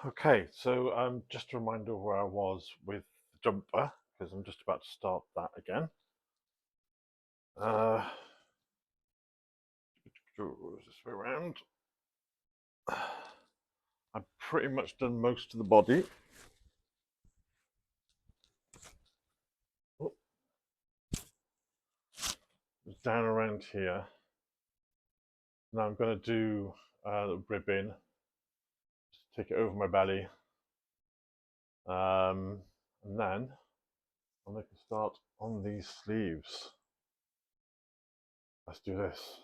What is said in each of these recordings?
Okay, so just a reminder where I was with the jumper because I'm just about to start that again. Uh, this way around. I've pretty much done most of the body. Oh, down around here. Now I'm going to do the ribbing. Just take it over my belly, and then I'll make a start on these sleeves. Let's do this.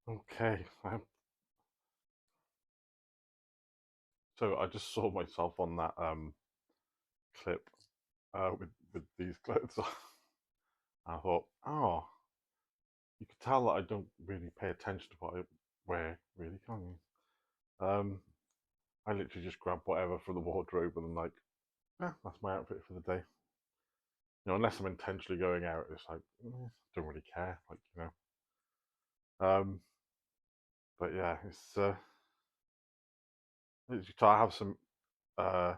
Okay, so I just saw myself on that clip with these clothes on. I thought, oh, you could tell that I don't really pay attention to what I wear, really, can't you? I literally just grab whatever from the wardrobe and I'm like, yeah, that's my outfit for the day. Unless I'm intentionally going out, it's like, don't really care, like, Um, but yeah, I have some uh,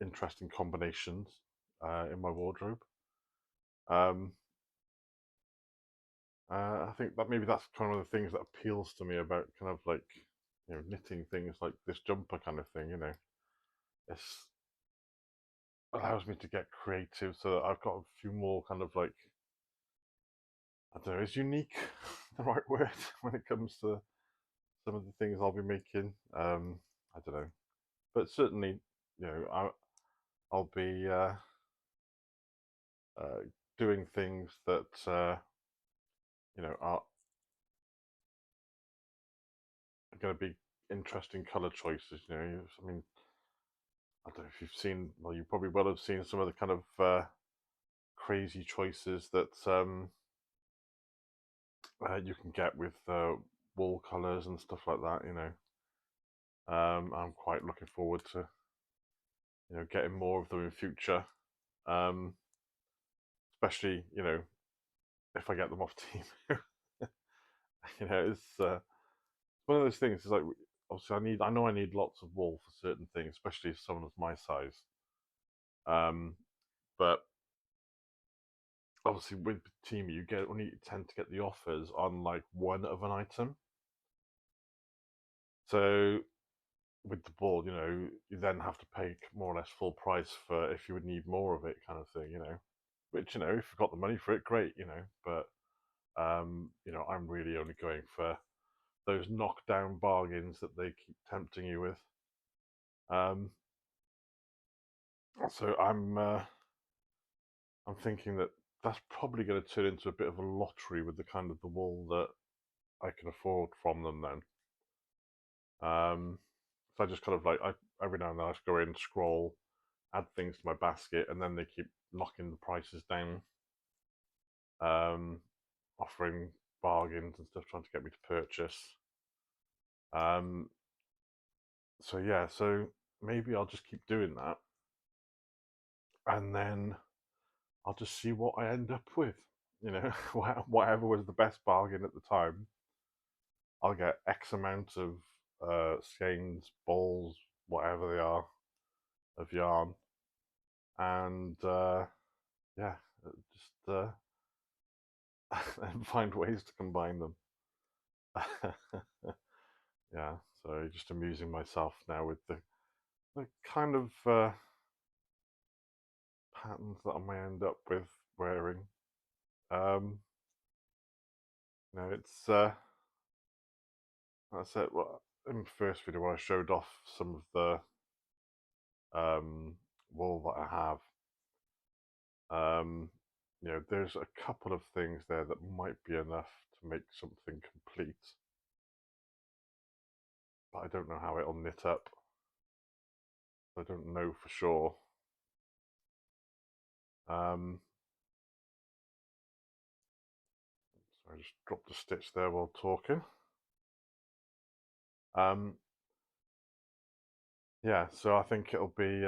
interesting combinations in my wardrobe. Um, I think that maybe that's kind of one of the things that appeals to me about kind of like knitting things like this jumper kind of thing. It allows me to get creative, so that I've got a few more kind of like I don't know, is unique the right word when it comes to some of the things I'll be making. I don't know, but certainly I'll be uh, doing things that are going to be interesting color choices. I mean, I don't know if you've seen. Well, you probably will have seen some of the kind of crazy choices that you can get with wall colors and stuff like that. I'm quite looking forward to getting more of them in future. Um, Especially if I get them off team. It's one of those things. It's like obviously I know I need lots of wool for certain things, especially if someone of my size. Um, but obviously with team you get only tend to get the offers on like one of an item. So with the ball, you then have to pay more or less full price for if you would need more of it, kind of thing. Which if you've got the money for it, great. But I'm really only going for those knockdown bargains that they keep tempting you with. Um, so I'm thinking that that's probably going to turn into a bit of a lottery with the kind of the wool that I can afford from them then. So I just kind of like every now and then I just go in, scroll, add things to my basket, and then they keep knocking the prices down, um, offering bargains and stuff, trying to get me to purchase. Um, so yeah, so maybe I'll just keep doing that, and then I'll just see what I end up with. Whatever was the best bargain at the time, I'll get X amount of skeins, balls, whatever they are, of yarn, and yeah, just and find ways to combine them. Yeah, so just amusing myself now with the kind of patterns that I may end up with wearing. Um, it's that's it. Well, in the first video, I showed off some of the wool that I have. Um, there's a couple of things there that might be enough to make something complete, but I don't know how it'll knit up. I don't know for sure. Um, so I just dropped a stitch there while talking. Um, yeah, so I think it'll be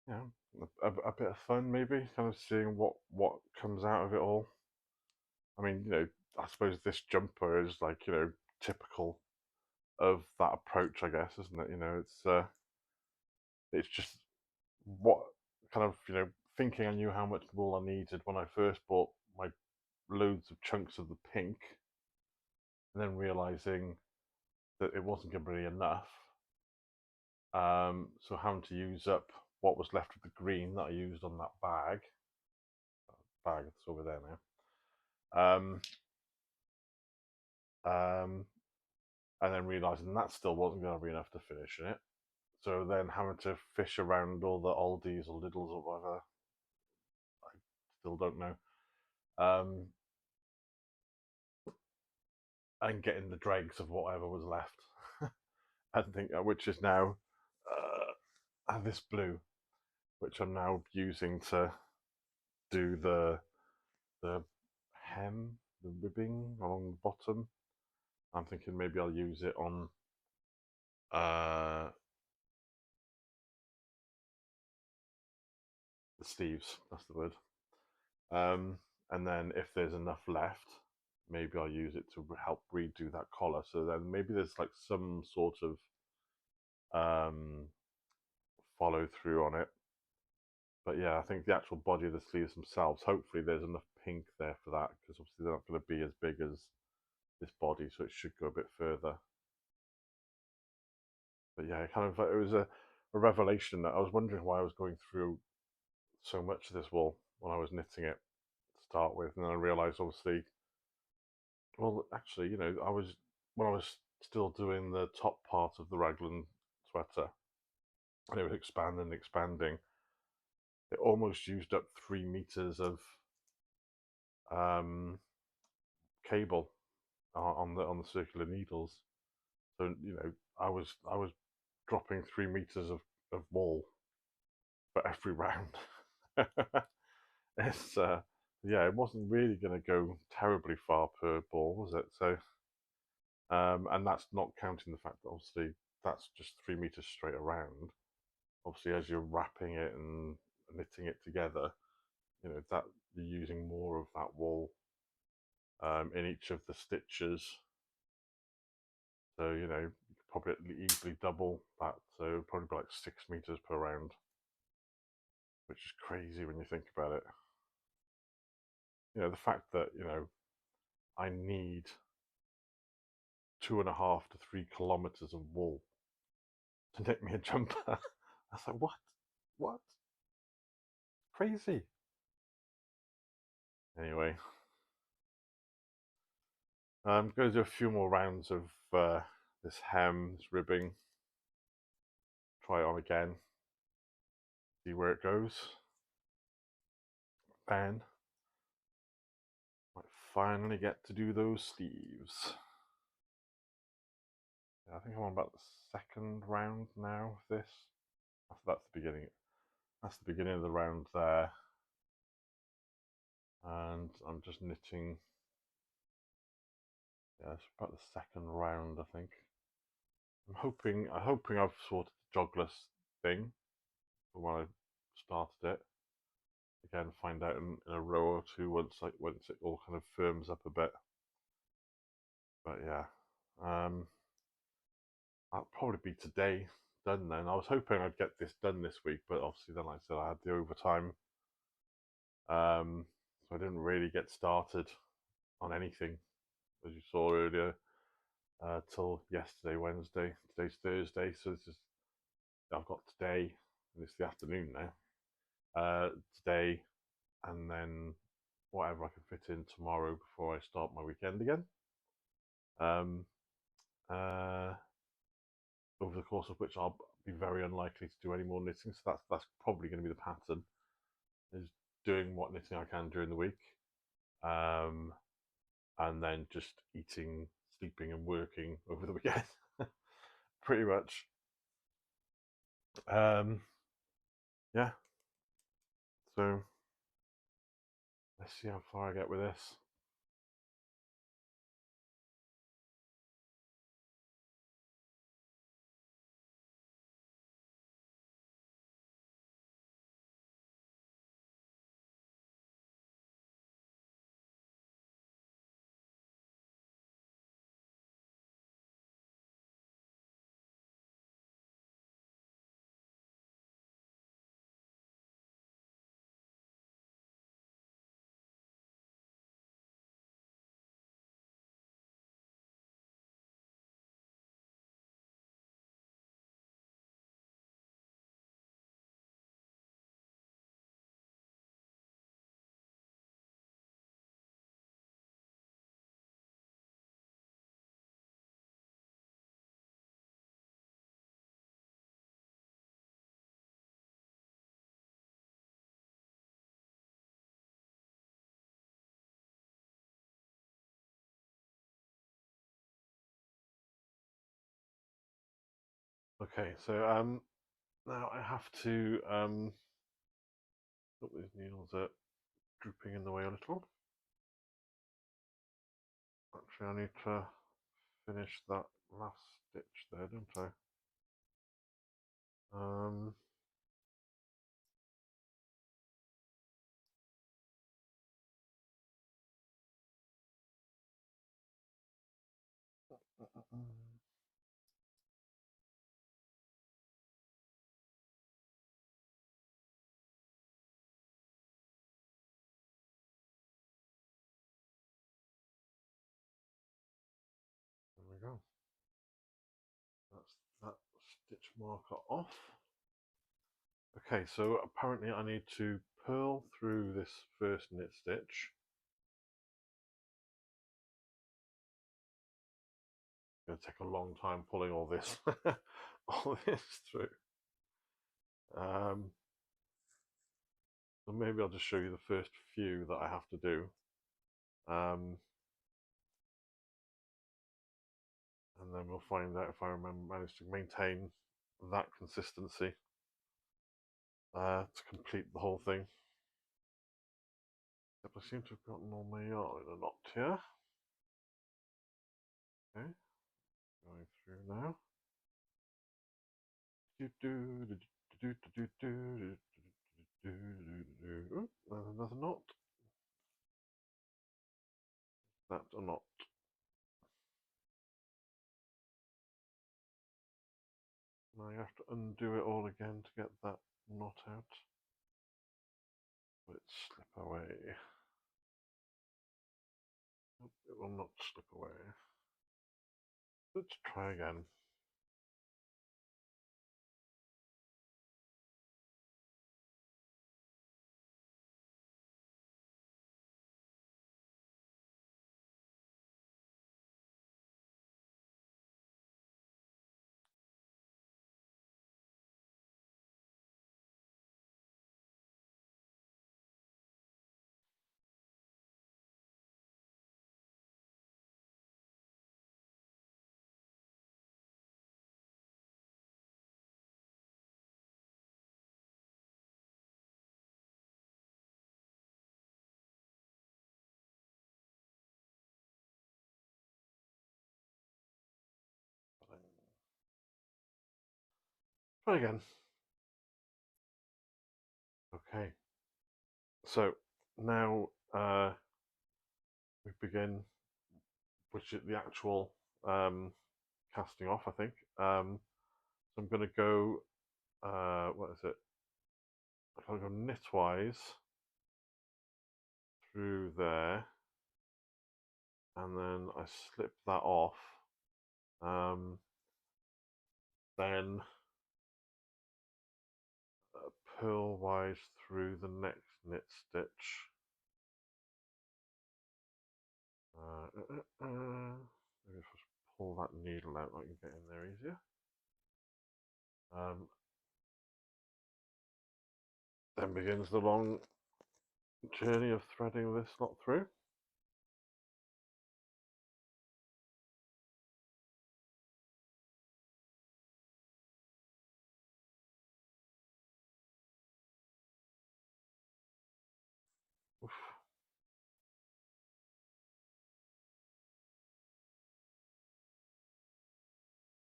yeah, a bit of fun maybe, kind of seeing what comes out of it all. I mean, I suppose this jumper is like, typical of that approach, I guess, isn't it? It's just what kind of, thinking I knew how much wool I needed when I first bought my loads of chunks of the pink, and then realizing that it wasn't going to be enough. So having to use up what was left of the green that I used on that bag that's over there now. Um, and then realizing that still wasn't going to be enough to finish it. So then having to fish around all the Aldi's or Lidl's or whatever, I still don't know. Um, and getting the dregs of whatever was left. I think, which is now this blue, which I'm now using to do the hem, the ribbing along the bottom. I'm thinking maybe I'll use it on uh, the sleeves. That's the word. And then if there's enough left, maybe I'll use it to help redo that collar. So then maybe there's like some sort of um, follow through on it. But yeah, I think the actual body of the sleeves themselves, hopefully there's enough pink there for that, because obviously they're not going to be as big as this body, so it should go a bit further. But yeah, it was a revelation that I was wondering why I was going through so much of this wool when I was knitting it to start with, and then I realised obviously, well, actually, I was when I was still doing the top part of the raglan sweater, and it was expanding and expanding. It almost used up 3 meters of um, cable on the circular needles. So I was dropping 3 meters of wool for every round. it's Yeah, it wasn't really going to go terribly far per ball, was it? So and that's not counting the fact that obviously that's just 3 meters straight around. Obviously, as you're wrapping it and knitting it together, that you're using more of that wool in each of the stitches. So you could probably easily double that. So it'd probably be like 6 meters per round, which is crazy when you think about it. The fact that I need 2.5 to 3 kilometers of wool to knit me a jumper. I was like, what? What? Crazy. Anyway, I'm going to do a few more rounds of this hem, this ribbing. Try it on again. See where it goes. Then might finally get to do those sleeves. Yeah, I think I'm on about the second round now of this. That's the beginning. That's the beginning of the round there. And I'm just knitting. Yeah, it's about the second round, I think. I'm hoping I've sorted the jogless thing for when I started it. Again, find out in a row or two once it all kind of firms up a bit. But yeah, um, I'll probably be today done then. I was hoping I'd get this done this week, but obviously then, like I said, I had the overtime, so I didn't really get started on anything, as you saw earlier, till yesterday, Wednesday. Today's Thursday, so I've got today, and it's the afternoon now. Today, and then whatever I can fit in tomorrow before I start my weekend again. Um, uh, Over the course of which I'll be very unlikely to do any more knitting. So that's probably going to be the pattern: is doing what knitting I can during the week, um, and then just eating, sleeping, and working over the weekend. Pretty much. Um, yeah. So let's see how far I get with this. Okay, so now I have to look, these needles are drooping in the way a little. Actually, I need to finish that last stitch there, don't I? There we go. That's that stitch marker off. Okay, so apparently I need to purl through this first knit stitch. It's going to take a long time pulling all this, all this through. So maybe I'll just show you the first few that I have to do. And then we'll find out if I manage to maintain that consistency to complete the whole thing. I seem to have gotten all my yarn in a knot here. Okay, going through now. Ooh, there's another knot. That's a knot. Now you have to undo it all again to get that knot out. Will it slip away? It will not slip away. Let's try again. Try again. Okay. So now we begin, which is the actual casting off, I think. So I'm going to go, what is it? I'll go knitwise through there, and then I slip that off. Then purlwise through the next knit stitch. Maybe if I just pull that needle out, I can get in there easier. Then begins the long journey of threading this lot through. Oof.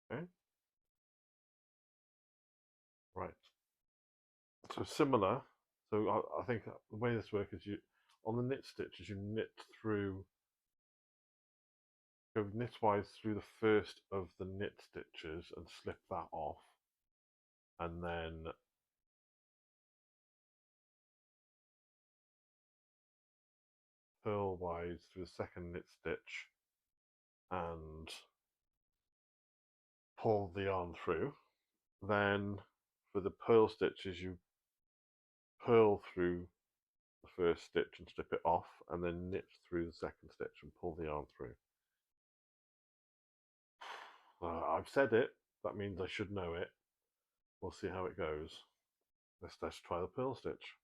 Okay. Right. So similar. So I think the way this works is you, on the knit stitches, you knit through, go knitwise through the first of the knit stitches and slip that off, and then purlwise through the second knit stitch and pull the yarn through. Then for the purl stitches, you purl through the first stitch and slip it off, and then knit through the second stitch and pull the yarn through. I've said it, that means I should know it. We'll see how it goes. Let's try the purl stitch.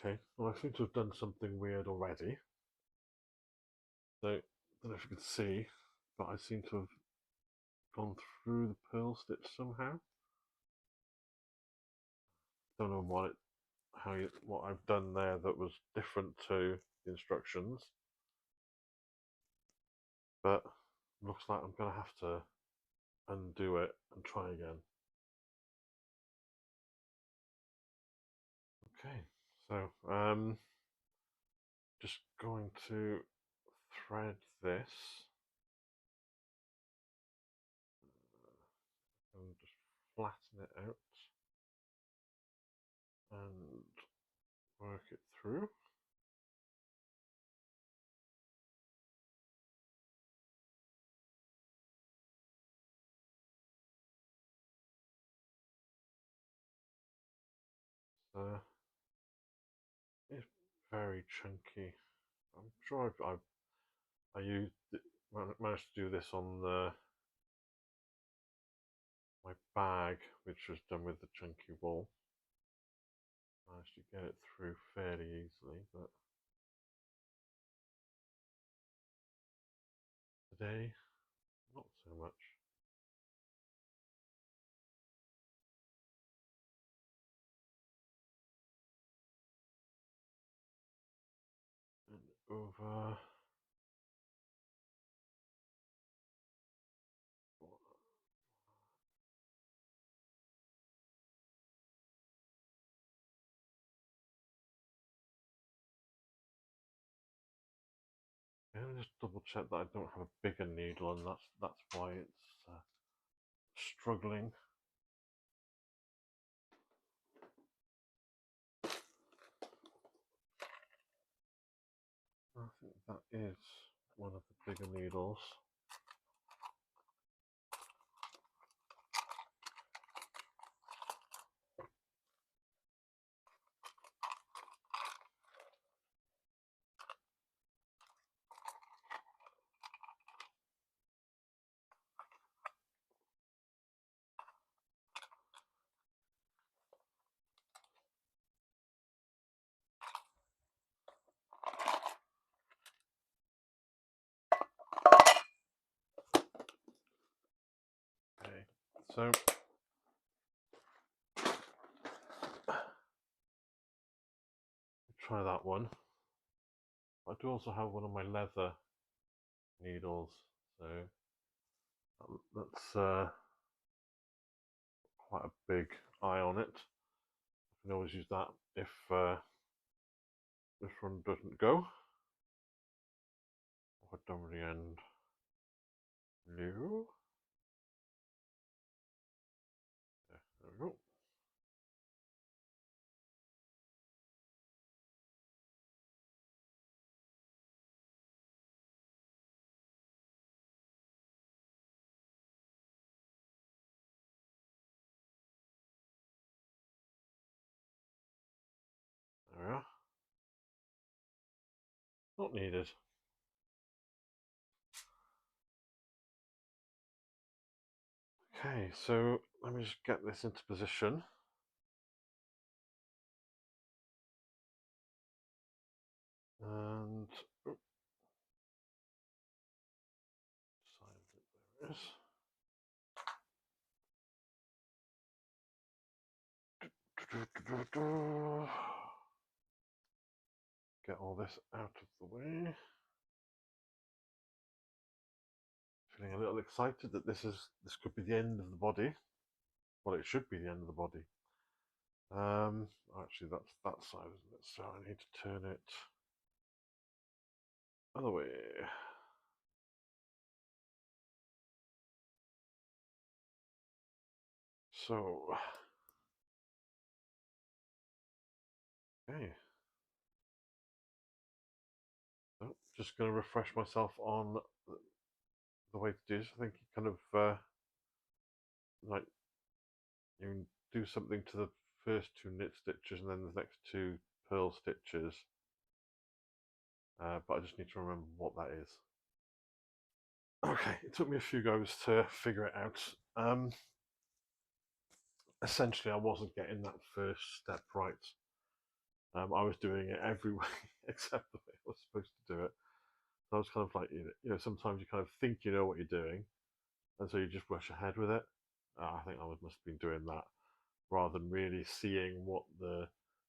Okay, well I seem to have done something weird already. So, I don't know if you can see, but I seem to have gone through the pearl stitch somehow. Don't know what I've done there that was different to the instructions, but looks like I'm gonna have to undo it and try again. Okay, so just going to thread this and just flatten it out and work it through. It's very chunky. I'm sure I used managed to do this on my bag, which was done with the chunky wool. Managed to get it through fairly easily, but today, not so much. And over. And just double check that I don't have a bigger needle, and that's why it's struggling. I think that is one of the bigger needles. Okay, so try that one. I do also have one of my leather needles, so that's quite a big eye on it. I can always use that if this one doesn't go. I've done with the end. No. Yeah, there we go. There we are. Not needed. Okay, so let me just get this into position. And oh, there it is. Get all this out of the way. Feeling a little excited that this could be the end of the body. Well, it should be the end of the body. Actually, that's that side, isn't it? So I need to turn it other way. So, okay. So, just going to refresh myself on the way to do this. I think you kind of like you can do something to the first two knit stitches and then the next two purl stitches. But I just need to remember what that is. Okay, it took me a few goes to figure it out. Essentially, I wasn't getting that first step right. I was doing it every way except the way I was supposed to do it. So I was kind of like, sometimes you kind of think you know what you're doing, and so you just rush ahead with it. I think must have been doing that rather than really seeing what the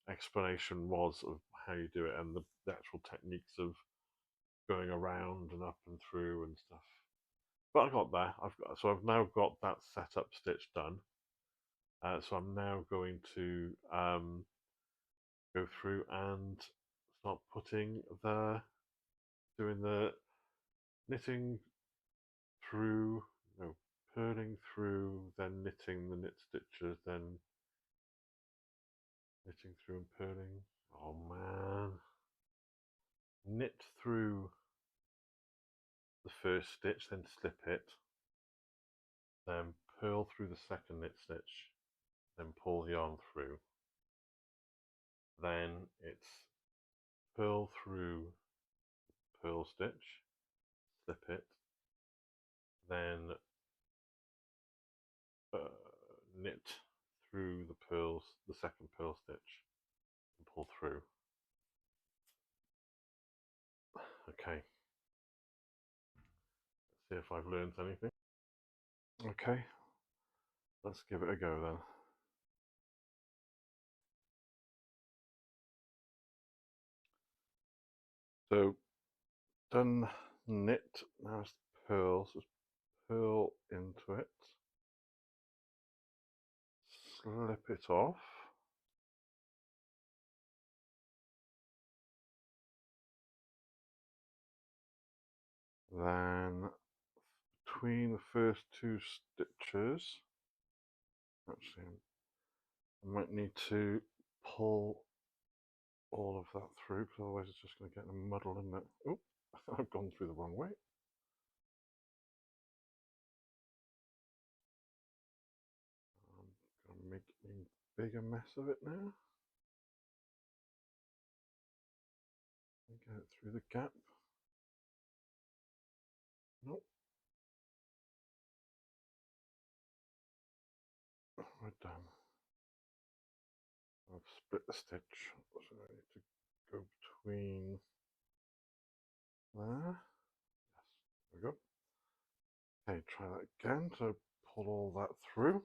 explanation was of how you do it and the actual techniques of going around and up and through and stuff. But I got there. I've now got that setup stitch done. So I'm now going to go through and start doing the knitting through, no, purling through, then knitting the knit stitches, then knitting through and purling. Oh man. Knit through the first stitch, then slip it, then purl through the second knit stitch, then pull the yarn through. Then it's purl through purl stitch, slip it, then knit through the second purl stitch, and pull through. Okay, let's see if I've learned anything. Okay, let's give it a go then. So, done knit, now it's purl, so purl into it, slip it off, then between the first two stitches, actually I might need to pull all of that through because otherwise it's just going to get in a muddle, isn't it? Oh, I've gone through the wrong way. I'm going to make a bigger mess of it now. Get it through the gap. Nope. We're done. I've split the stitch, so I need to go between there. Yes, there we go. Okay, try that again. So pull all that through.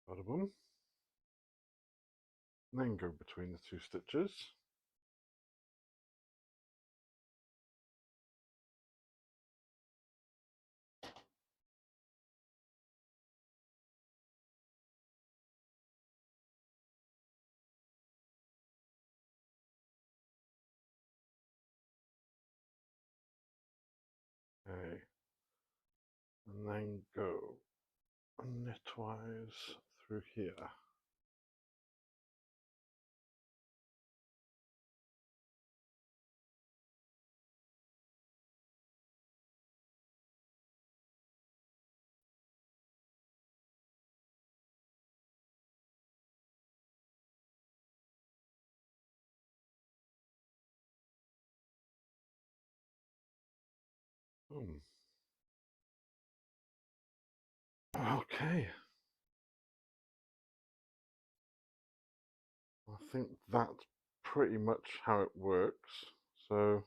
Bada boom. And then go between the two stitches. Okay. And then go knitwise through here. Okay. I think that's pretty much how it works. So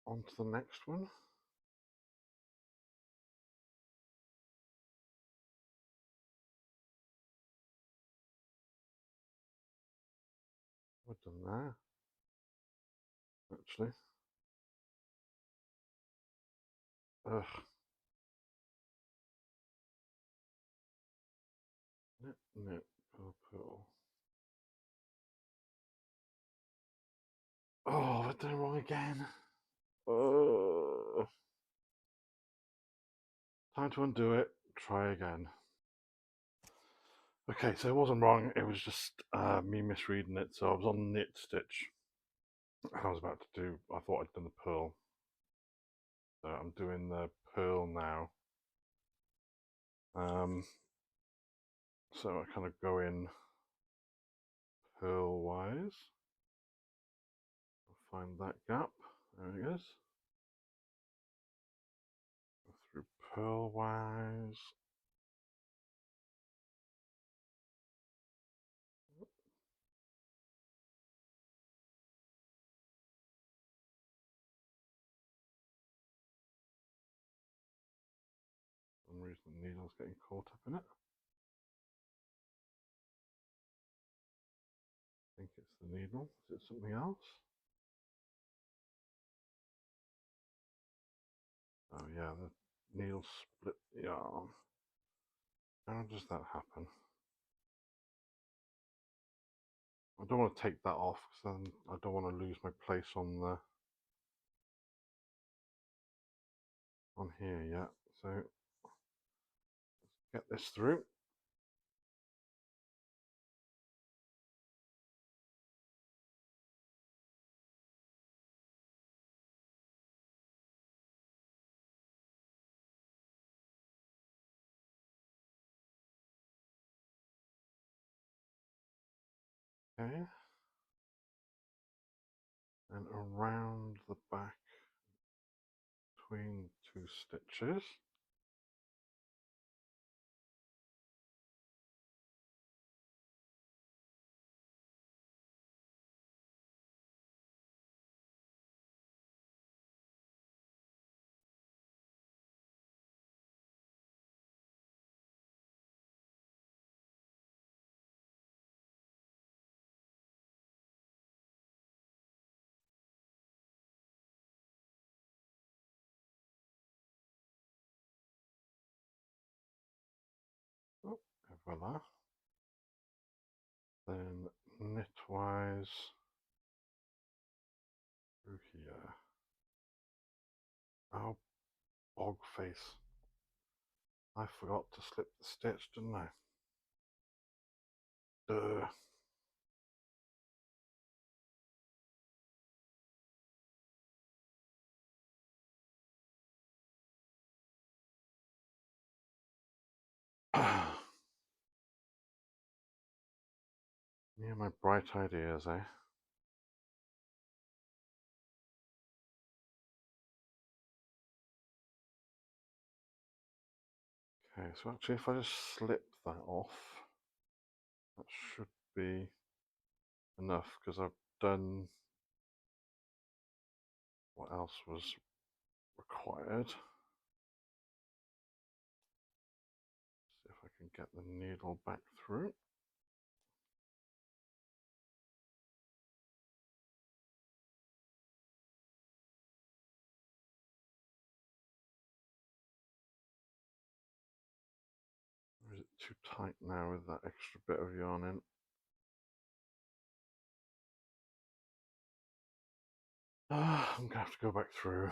on to the next one. We're done there, actually. Ugh. Knit, knit, purl, purl. Oh, I've done it wrong again. Time to undo it. Try again. Okay, so it wasn't wrong. It was just me misreading it. So I was on knit stitch. I was about to do. I thought I'd done the purl. So I'm doing the purl now. So I kind of go in, purlwise. Find that gap. There it is. Go through purlwise. For some reason the needle's getting caught up in it. I think it's the needle. Is it something else? Oh yeah, the needle split the yarn. How does that happen? I don't want to take that off because then I don't want to lose my place on the here yet. So let's get this through. Okay. And around the back between two stitches. Oh, voila. Then knitwise through here. Oh, bog face. I forgot to slip the stitch, didn't I? Duh. Yeah, my bright ideas, eh? Okay, so actually if I just slip that off, that should be enough because I've done what else was required. See if I can get the needle back through. Or is it too tight now with that extra bit of yarn in? I'm gonna have to go back through.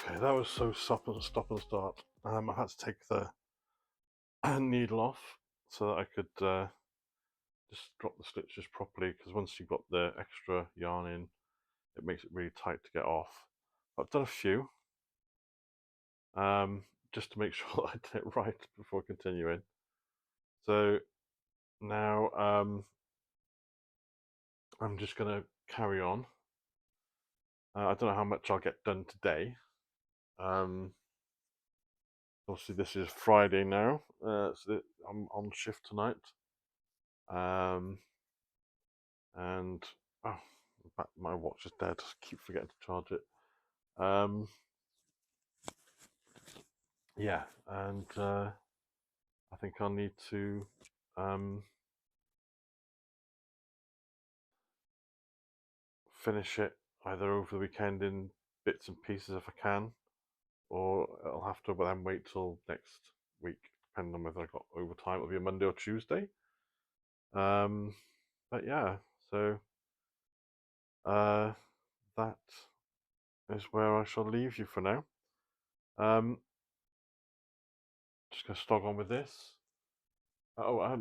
Okay, that was so stop and start. I had to take the needle off so that I could just drop the stitches properly, because once you've got the extra yarn in, it makes it really tight to get off. I've done a few just to make sure that I did it right before continuing. So now I'm just going to carry on. I don't know how much I'll get done today. Obviously this is Friday now, so I'm on shift tonight. And oh, my watch is dead. I keep forgetting to charge it. Yeah, and I think I'll need to finish it either over the weekend in bits and pieces if I can, or I'll have to then wait till next week, depending on whether I got overtime. It'll be a Monday or Tuesday. Um, but yeah, so uh, that is where I shall leave you for now. Just gonna stog on with this. Oh, I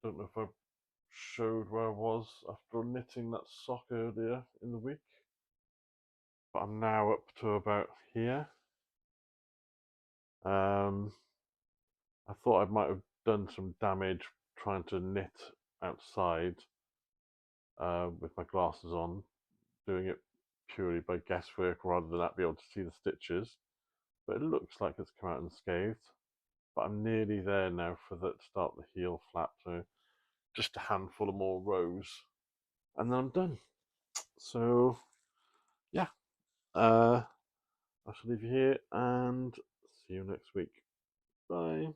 don't know if I showed where I was after knitting that sock earlier in the week, but I'm now up to about here. I thought I might have done some damage trying to knit outside with my glasses on, doing it purely by guesswork rather than be able to see the stitches. But it looks like it's come out unscathed. But I'm nearly there now for the start the heel flap, so just a handful of more rows, and then I'm done. So yeah, I shall leave you here and see you next week. Bye.